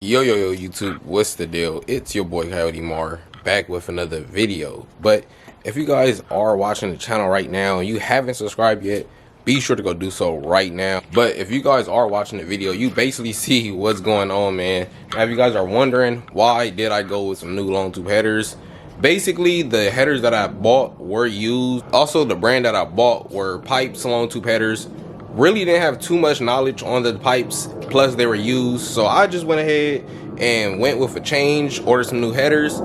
Yo YouTube, what's the deal? It's your boy Coyote back with another video. But if you guys are watching the channel right now and you haven't subscribed yet, be sure to go do so right now. But if you guys are watching the video, you basically see what's going on, man. Now if you guys are wondering why did I go with some new LongTube headers, basically the headers that I bought were used. Also the brand that I bought were Pipes LongTube headers. Really didn't have too much knowledge on the pipes, plus they were used, so I just went ahead and went with a change, ordered some new headers.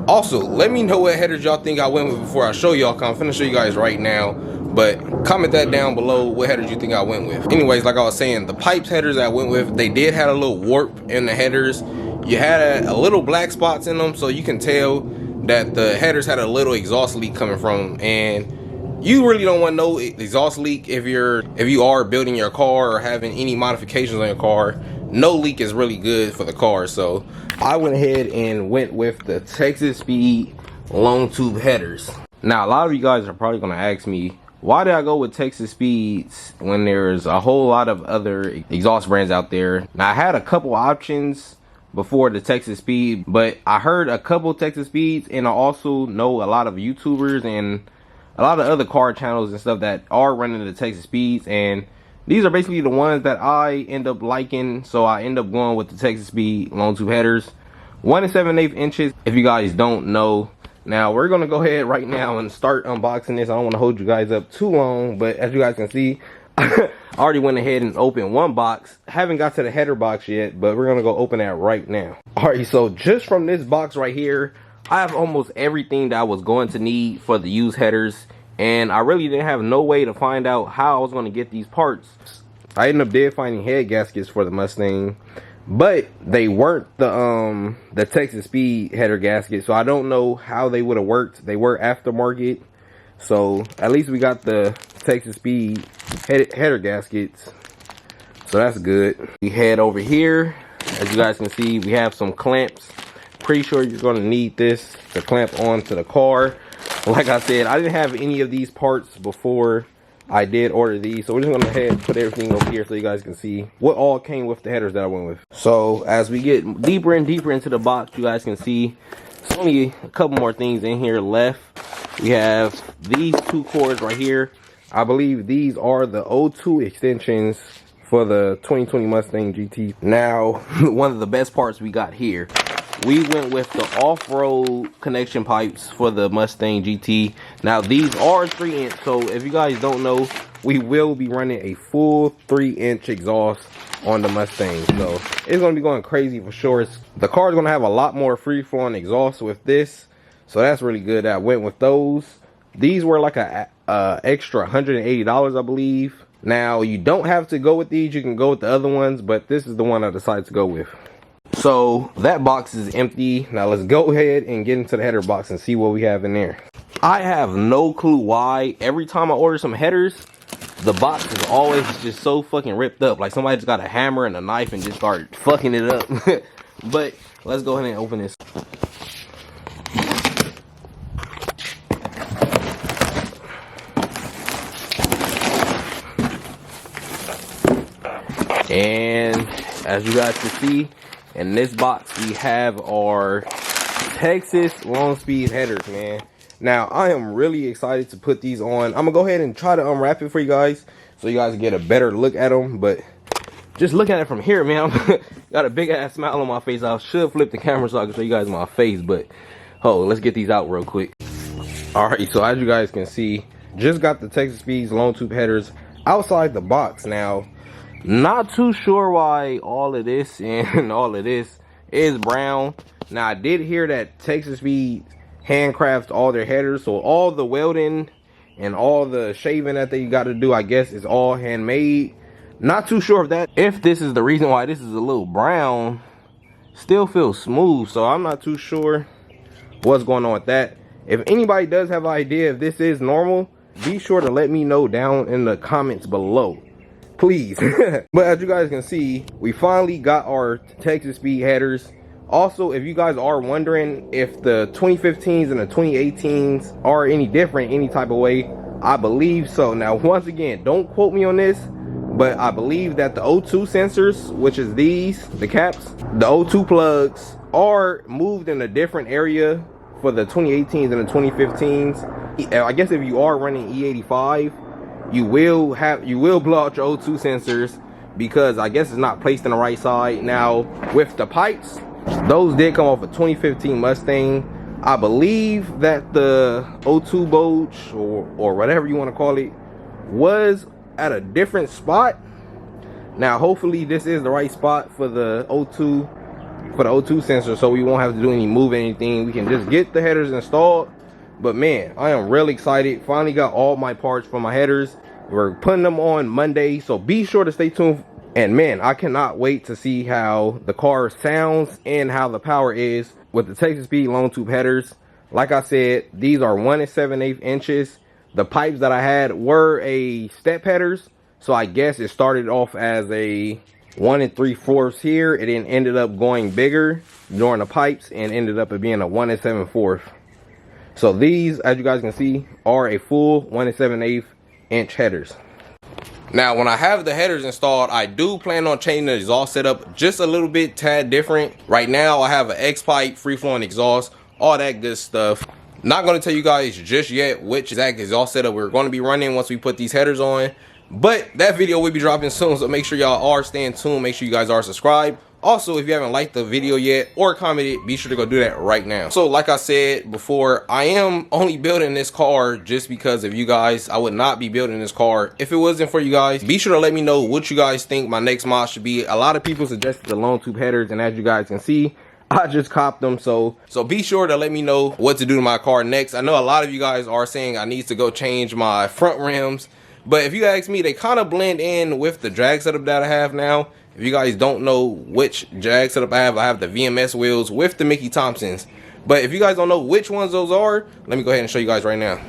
Also, let me know what headers y'all think I went with before I show y'all, cause I'm finna show you guys right now, but comment that down below what headers you think I went with. Anyways, like I was saying, the pipes headers I went with, they did have a little warp in the headers. You had a little black spots in them, so you can tell that the headers had a little exhaust leak coming from, and you really don't want no exhaust leak if you are building your car or having any modifications on your car. No leak is really good for the car, so I went ahead and went with the Texas Speed LongTube headers. Now a lot of you guys are probably gonna ask me, why did I go with Texas Speeds when there's a whole lot of other exhaust brands out there? Now I had a couple options before the Texas Speed, but I heard a couple Texas Speeds, and I also know a lot of YouTubers and a lot of other car channels and stuff that are running the Texas Speeds, and these are basically the ones that I end up liking, so I end up going with the Texas Speed LongTube headers. 1 7/8 inches, if you guys don't know. Now we're gonna go ahead right now and start unboxing this. I don't want to hold you guys up too long, but as you guys can see, I already went ahead and opened one box. Haven't got to the header box yet, but we're gonna go open that right now. Alright, so just from this box right here, I have almost everything that I was going to need for the used headers, and I really didn't have no way to find out how I was going to get these parts. I ended up finding head gaskets for the Mustang, but they weren't the Texas Speed header gaskets, so I don't know how they would have worked. They were aftermarket, so at least we got the Texas Speed header gaskets, so that's good. We head over here. As you guys can see, we have some clamps. Pretty sure you're going to need this to clamp onto the car. Like I said, I didn't have any of these parts before I did order these, so we're just going to head and put everything over here so you guys can see what all came with the headers that I went with. So as we get deeper and deeper into the box, you guys can see there's only a couple more things in here left. We have these two cords right here. I believe these are the O2 extensions for the 2020 Mustang GT. Now, one of the best parts we got here, we went with the off-road connection pipes for the Mustang GT. Now these are 3-inch, so if you guys don't know, we will be running a full 3-inch exhaust on the Mustang, so it's going to be going crazy for sure. The car is going to have a lot more free-flowing exhaust with this, so that's really good. I went with those. These were like a extra $180, I believe. Now you don't have to go with these, you can go with the other ones, but this is the one I decided to go with. So that box is empty. Now let's go ahead and get into the header box and see what we have in there. I have no clue why every time I order some headers, the box is always just so fucking ripped up. Like somebody just got a hammer and a knife and just started fucking it up. But let's go ahead and open this. And as you guys can see, in this box we have our Texas long speed headers, man. Now I am really excited to put these on. I'm gonna go ahead and try to unwrap it for you guys so you guys get a better look at them, but just look at it from here, man. Got a big ass smile on my face. I should flip the camera so I can show you guys my face, but let's get these out real quick. Alright, so as you guys can see, just got the Texas Speeds LongTube headers outside the box. Now not too sure why all of this and all of this is brown. Now I did hear that Texas Speed handcrafts all their headers, so all the welding and all the shaving that they got to do, I guess, is all handmade. Not too sure if this is the reason why this is a little brown. Still feels smooth, so I'm not too sure what's going on with that. If anybody does have an idea if this is normal, be sure to let me know down in the comments below, please. But as you guys can see, we finally got our Texas Speed headers. Also, if you guys are wondering if the 2015s and the 2018s are any different any type of way, I believe so. Now once again, don't quote me on this, but I believe that the O2 sensors, which is these, the caps, the O2 plugs are moved in a different area for the 2018s and the 2015s. I guess if you are running E85, you will blow out your O2 sensors because I guess it's not placed in the right side. Now with the pipes, those did come off a 2015 Mustang. I believe that the O2 bulge or whatever you want to call it was at a different spot. Now hopefully this is the right spot for the O2 sensor, so we won't have to do any moving anything. We can just get the headers installed. But man, I am really excited. Finally got all my parts for my headers. We're putting them on Monday, so be sure to stay tuned. And man, I cannot wait to see how the car sounds and how the power is with the Texas Speed LongTube headers. Like I said, these are 1 7/8 inches. The pipes that I had were a step headers, so I guess it started off as a 1 3/4 here. It then ended up going bigger during the pipes and ended up being a 1 7/4. So these, as you guys can see, are a full 1 7/8 inch headers. Now when I have the headers installed, I do plan on changing the exhaust setup just a little bit, tad different. Right now I have an X pipe, free flowing exhaust, all that good stuff. Not going to tell you guys just yet which exact exhaust setup we're going to be running once we put these headers on, but that video will be dropping soon, so make sure y'all are staying tuned. Make sure you guys are subscribed. Also, if you haven't liked the video yet or commented, be sure to go do that right now. So like I said before, I am only building this car just because of you guys. I would not be building this car if it wasn't for you guys. Be sure to let me know what you guys think my next mod should be. A lot of people suggested the LongTube headers, and as you guys can see, I just copped them. So be sure to let me know what to do to my car next. I know a lot of you guys are saying I need to go change my front rims, but if you ask me, they kind of blend in with the drag setup that I have now. If you guys don't know which drag setup I have the VMS wheels with the Mickey Thompsons. But if you guys don't know which ones those are, let me go ahead and show you guys right now.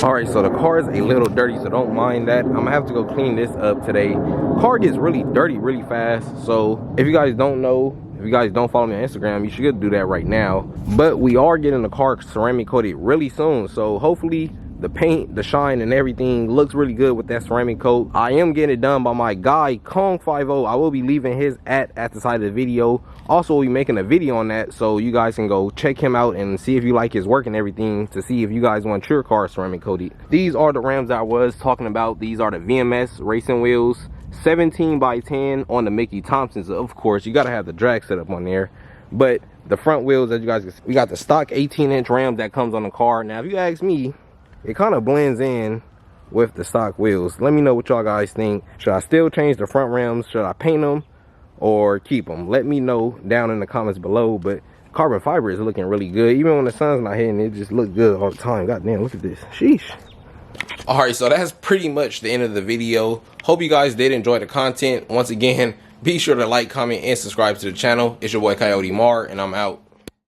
Alright, so the car is a little dirty, so don't mind that. I'm gonna have to go clean this up today. Car gets really dirty really fast, so if you guys don't know, if you guys don't follow me on Instagram, you should do that right now. But we are getting the car ceramic coated really soon, so hopefully the paint, the shine, and everything looks really good with that ceramic coat. I am getting it done by my guy Kong50. I will be leaving his at the side of the video. Also, we'll be making a video on that, so you guys can go check him out and see if you like his work and everything, to see if you guys want your car ceramic coated. These are the rims I was talking about. These are the VMS racing wheels, 17 by 10 on the Mickey Thompsons. Of course, you gotta have the drag setup on there, but the front wheels, as you guys can see, we got the stock 18-inch rim that comes on the car. Now if you ask me, it kind of blends in with the stock wheels. Let me know what y'all guys think. Should I still change the front rims? Should I paint them or keep them? Let me know down in the comments below. But carbon fiber is looking really good. Even when the sun's not hitting, it just looks good all the time. God damn, look at this. Sheesh. Alright, so that's pretty much the end of the video. Hope you guys did enjoy the content. Once again, be sure to like, comment, and subscribe to the channel. It's your boy Coyote Mar, and I'm out.